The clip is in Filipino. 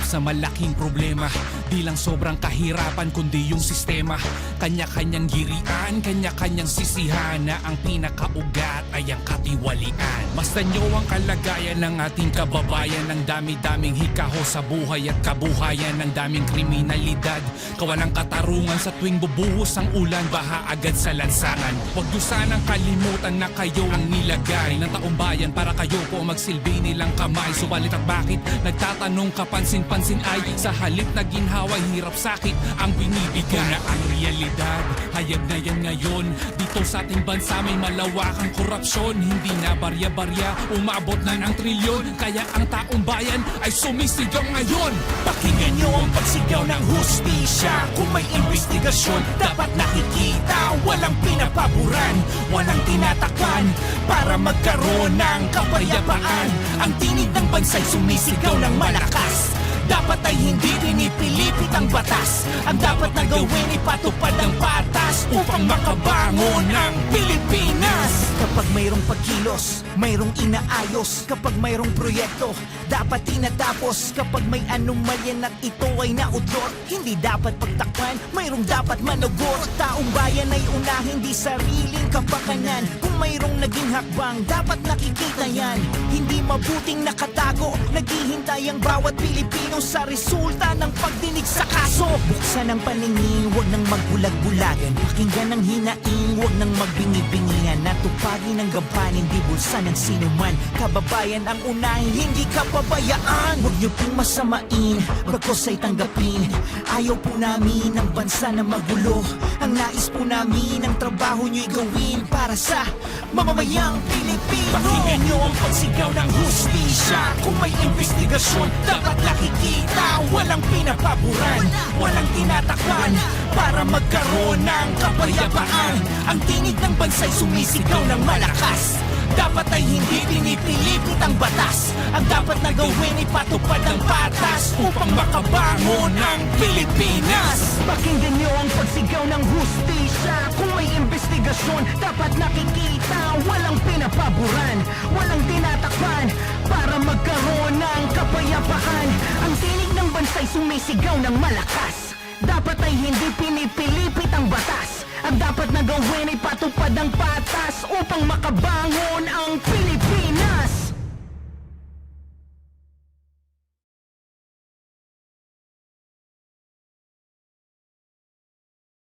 sa malaking problema. Di lang sobrang kahirapan kundi yung sistema. Kanya-kanyang girian, kanya-kanyang sisihan, na ang pinakaugat ay ang katiwalian. Basta nyo ang kalagayan ng ating kababayan, ng dami-daming hikaho sa buhay at kabuhayan, ng daming kriminalidad, kawalang katarungan sa tuwing bubuhos ang ulan, baha agad sa lansangan. Huwag nyo sanang kalimutan na kayo ang nilagay ng taong bayan para kayo po magsilbi nilang kamay. Subalit at bakit nagtatanong kapansin-pansin ay sa halip na ginhaway, hirap sakit ang binibigay. Na ang realidad, hayag na yan ngayon. Dito sa ating bansa may malawakang korupsyon, hindi na barya-barya, umabot na ng trilyon. Kaya ang taong bayan ay sumisigaw ngayon. Pakinggan nyo ang pagsigaw ng hustisya. Kung may investigasyon, dapat nakikita. Walang pinapaboran, walang tinatakpan, para magkaroon ng kapayapaan. Ang tinig ng bansa'y sumisigaw ng malakas. Dapat ay hindi pinipilipit ang batas. Ang dapat na gawin ipatupad ang patas upang makabangon ng Pilipinas. Kapag mayroong pagkilos, mayroong inaayos. Kapag mayroong proyekto, dapat tinatapos. Kapag may anomalya at ito ay naudlot, hindi dapat pagtakpan, mayroong dapat manugot. Taong bayan ay una, hindi sariling kapakanan. Kung mayroong naging hakbang, dapat nakikita yan. Hindi mabuting nakatago, naghihintay ang bawat Pilipino sa resulta ng pagdinig sa kaso. Buksan ang paningin, huwag nang magbulag-bulagan. Pakinggan ang hinaing, huwag nang magbingi-bingihan. Natupagin ang gampanin, di bulsa ng sinuman. Kababayan ang unahin, hindi kapabayaan. Huwag niyo pong masamain, bagkos ay tanggapin. Ayaw po namin ang bansa na magulo. Ang nais po namin, ang trabaho niyo'y gawin para sa mamamayang Pilipino. Pakinggan nyo ang pagsigaw ng hustisya. Kung may investigasyon, dapat nakikita. Walang pinapaboran, walang tinatakpan, para magkaroon ng kapayapaan. Ang tinig ng bansa'y sumisigaw ng malakas. Dapat ay hindi pinipilipit ang batas. Ang dapat na gawin ipatupad ang patas upang makabangon ng Pilipinas. Pakinggan niyo ang pagsigaw ng hustisya. Kung may investigasyon, dapat nakikita. Walang pinapaboran, walang tinatakpan, para magkaroon ng kapayapaan. Ang tinig ng bansa'y sumisigaw ng malakas. Dapat ay hindi pinipilipit ang batas. Ang dapat na gawin ay patupad ang patas upang makabangon ang Pilipinas.